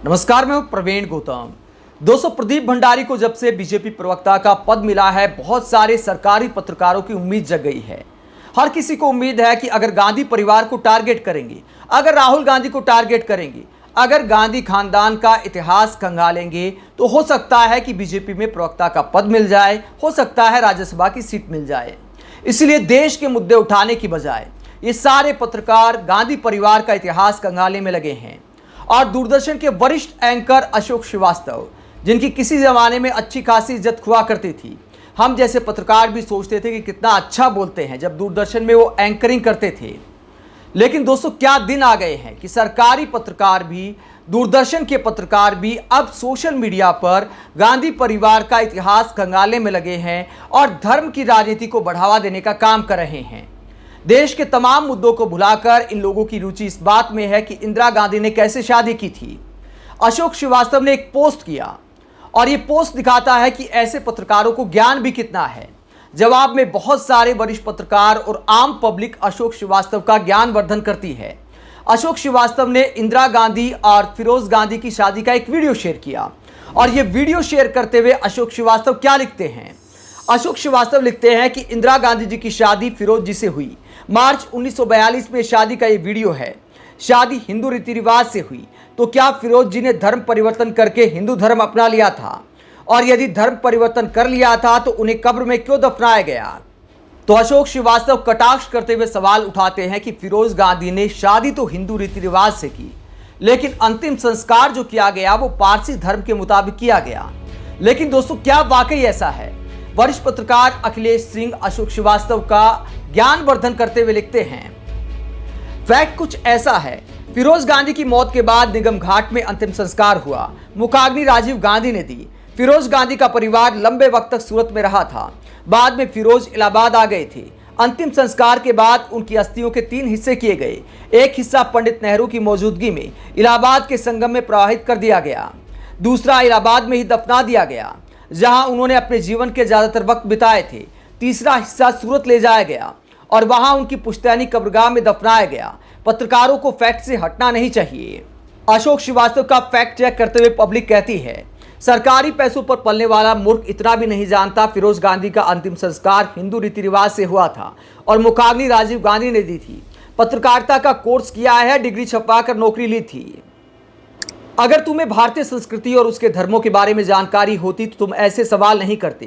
नमस्कार, मैं हूं प्रवीण गौतम। दोस्तों, प्रदीप भंडारी को जब से बीजेपी प्रवक्ता का पद मिला है, बहुत सारे सरकारी पत्रकारों की उम्मीद जग गई है। हर किसी को उम्मीद है कि अगर गांधी परिवार को टारगेट करेंगे, अगर राहुल गांधी को टारगेट करेंगे, अगर गांधी खानदान का इतिहास खंगालेंगे, तो हो सकता है कि बीजेपी में प्रवक्ता का पद मिल जाए, हो सकता है राज्यसभा की सीट मिल जाए। इसलिए देश के मुद्दे उठाने की बजाय ये सारे पत्रकार गांधी परिवार का इतिहास खंगालने में लगे हैं। और दूरदर्शन के वरिष्ठ एंकर अशोक श्रीवास्तव, जिनकी किसी जमाने में अच्छी खासी इज्जत हुआ करती थी, हम जैसे पत्रकार भी सोचते थे कि कितना अच्छा बोलते हैं जब दूरदर्शन में वो एंकरिंग करते थे। लेकिन दोस्तों, क्या दिन आ गए हैं कि सरकारी पत्रकार भी, दूरदर्शन के पत्रकार भी अब सोशल मीडिया पर गांधी परिवार का इतिहास खंगालने में लगे हैं और धर्म की राजनीति को बढ़ावा देने का काम कर रहे हैं। देश के तमाम मुद्दों को भुलाकर इन लोगों की रुचि इस बात में है कि इंदिरा गांधी ने कैसे शादी की थी। अशोक श्रीवास्तव ने एक पोस्ट किया और ये पोस्ट दिखाता है कि ऐसे पत्रकारों को ज्ञान भी कितना है। जवाब में बहुत सारे वरिष्ठ पत्रकार और आम पब्लिक अशोक श्रीवास्तव का ज्ञानवर्धन करती है। अशोक श्रीवास्तव ने इंदिरा गांधी और फिरोज गांधी की शादी का एक वीडियो शेयर किया और ये वीडियो शेयर करते हुए अशोक श्रीवास्तव क्या लिखते हैं। अशोक श्रीवास्तव लिखते हैं कि इंदिरा गांधी जी की शादी फिरोज जी से हुई। मार्च 1942 में शादी का ये वीडियो है। शादी हिंदू रीति रिवाज से हुई, तो क्या फिरोज जी ने धर्म परिवर्तन करके हिंदू धर्म अपना लिया था? और यदि धर्म परिवर्तन कर लिया था तो उन्हें कब्र में क्यों दफनाया गया? तो अशोक श्रीवास्तव कटाक्ष करते हुए सवाल उठाते हैं कि फिरोज गांधी ने शादी तो हिंदू रीति रिवाज से की, लेकिन अंतिम संस्कार जो किया गया वो पारसी धर्म के मुताबिक किया गया। लेकिन दोस्तों, क्या वाकई ऐसा है? वरिष्ठ पत्रकार अखिलेश सिंह अशोक श्रीवास्तव का ज्ञानवर्धन करते हुए लिखते हैं, फैक्ट कुछ ऐसा है। फिरोज गांधी की मौत के बाद निगम घाट में अंतिम संस्कार हुआ। मुखाग्नि राजीव गांधी ने दी। फिरोज गांधी का परिवार लंबे वक्त तक सूरत में रहा था। बाद में फिरोज इलाहाबाद आ गए थे। अंतिम संस्कार के बाद उनकी अस्थियों के 3 हिस्से किए गए। एक हिस्सा पंडित नेहरू की मौजूदगी में इलाहाबाद के संगम में प्रवाहित कर दिया गया। दूसरा इलाहाबाद में ही दफना दिया गया, जहां उन्होंने अपने जीवन के ज्यादातर वक्त बिताए थे। तीसरा हिस्सा सूरत ले जाया गया और वहां उनकी पुश्तैनी कब्रगाह में दफनाया गया। पत्रकारों को फैक्ट से हटना नहीं चाहिए। अशोक श्रीवास्तव का फैक्ट चेक करते हुए पब्लिक कहती है, सरकारी पैसों पर पलने वाला मूर्ख इतना भी नहीं जानता फिरोज गांधी का अंतिम संस्कार हिंदू रीति रिवाज से हुआ था और मुखाग्नि राजीव गांधी ने दी थी। पत्रकारिता का कोर्स किया है, डिग्री छपवा कर नौकरी ली थी। अगर तुम्हें भारतीय संस्कृति और उसके धर्मों के बारे में जानकारी होती तो तुम ऐसे सवाल नहीं करते,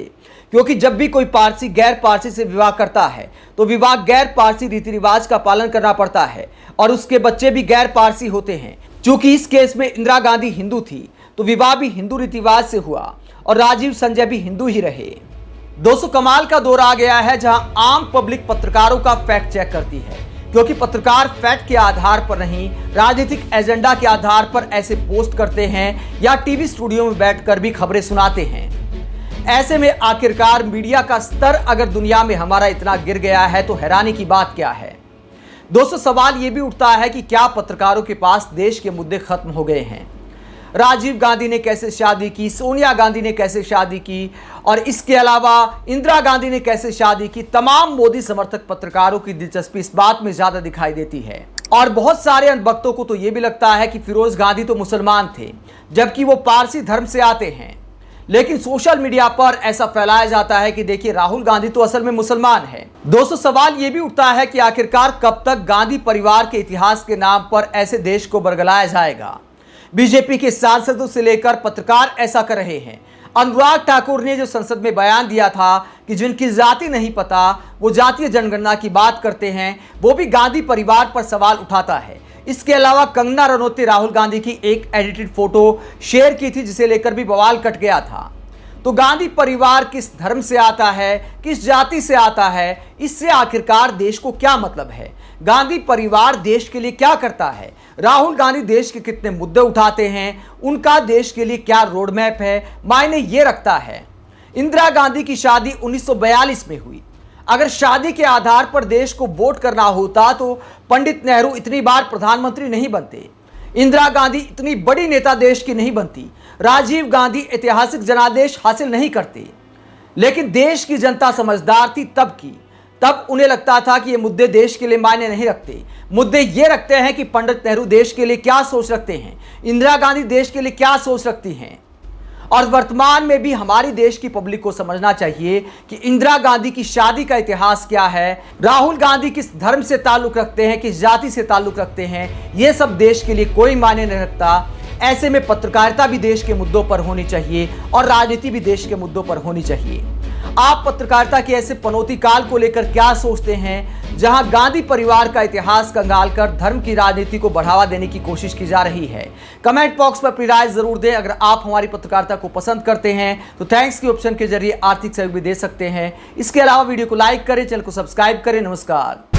क्योंकि जब भी कोई पारसी गैर पारसी से विवाह करता है तो विवाह गैर पारसी रीति रिवाज का पालन करना पड़ता है और उसके बच्चे भी गैर पारसी होते हैं। चूंकि इस केस में इंदिरा गांधी हिंदू थी तो विवाह भी हिंदू रीति रिवाज से हुआ और राजीव संजय भी हिंदू ही रहे। दोस्तों, कमाल का दौर आ गया है जहां आम पब्लिक पत्रकारों का फैक्ट चेक करती है, क्योंकि पत्रकार फैक्ट के आधार पर नहीं, राजनीतिक एजेंडा के आधार पर ऐसे पोस्ट करते हैं या टीवी स्टूडियो में बैठकर भी खबरें सुनाते हैं। ऐसे में आखिरकार मीडिया का स्तर अगर दुनिया में हमारा इतना गिर गया है तो हैरानी की बात क्या है? दोस्तों, सवाल यह भी उठता है कि क्या पत्रकारों के पास देश के मुद्दे खत्म हो गए हैं? राजीव गांधी ने कैसे शादी की, सोनिया गांधी ने कैसे शादी की और इसके अलावा इंदिरा गांधी ने कैसे शादी की, तमाम मोदी समर्थक पत्रकारों की दिलचस्पी इस बात में ज्यादा दिखाई देती है। और बहुत सारे अनभक्तों को तो यह भी लगता है कि फिरोज गांधी तो मुसलमान थे, जबकि वो पारसी धर्म से आते हैं। लेकिन सोशल मीडिया पर ऐसा फैलाया जाता है कि देखिए, राहुल गांधी तो असल में मुसलमान है। दोस्तों, सवाल यह भी उठता है कि आखिरकार कब तक गांधी परिवार के इतिहास के नाम पर ऐसे देश को बरगलाया जाएगा? बीजेपी के सांसदों से लेकर पत्रकार ऐसा कर रहे हैं। अनुराग ठाकुर ने जो संसद में बयान दिया था कि जिनकी जाति नहीं पता वो जातीय जनगणना की बात करते हैं, वो भी गांधी परिवार पर सवाल उठाता है। इसके अलावा कंगना रनौत ने राहुल गांधी की एक एडिटेड फोटो शेयर की थी, जिसे लेकर भी बवाल कट गया था। तो गांधी परिवार किस धर्म से आता है, किस जाति से आता है, इससे आखिरकार देश को क्या मतलब है? गांधी परिवार देश के लिए क्या करता है? राहुल गांधी देश के कितने मुद्दे उठाते हैं? उनका देश के लिए क्या रोड मैप है, मायने ये रखता है। इंदिरा गांधी की शादी 1942 में हुई। अगर शादी के आधार पर देश को वोट करना होता तो पंडित नेहरू इतनी बार प्रधानमंत्री नहीं बनते, इंदिरा गांधी इतनी बड़ी नेता देश की नहीं बनती, राजीव गांधी ऐतिहासिक जनादेश हासिल नहीं करते। लेकिन देश की जनता समझदार थी तब की, तब उन्हें लगता था कि ये मुद्दे देश के लिए मायने नहीं रखते। मुद्दे ये रखते हैं कि पंडित नेहरू देश के लिए क्या सोच रखते हैं, इंदिरा गांधी देश के लिए क्या सोच रखती हैं। और वर्तमान में भी हमारी देश की पब्लिक को समझना चाहिए कि इंदिरा गांधी की शादी का इतिहास क्या है, राहुल गांधी किस धर्म से ताल्लुक रखते हैं, किस जाति से ताल्लुक रखते हैं, यह सब देश के लिए कोई मायने नहीं रखता। ऐसे में पत्रकारिता भी देश के मुद्दों पर होनी चाहिए और राजनीति भी देश के मुद्दों पर होनी चाहिए। आप पत्रकारिता के ऐसे पनौती काल को लेकर क्या सोचते हैं, जहां गांधी परिवार का इतिहास कंगालकर धर्म की राजनीति को बढ़ावा देने की कोशिश की जा रही है? कमेंट बॉक्स पर अपनी राय जरूर दें। अगर आप हमारी पत्रकारिता को पसंद करते हैं तो थैंक्स के ऑप्शन के जरिए आर्थिक सहयोग भी दे सकते हैं। इसके अलावा वीडियो को लाइक करें, चैनल को सब्सक्राइब करें। नमस्कार।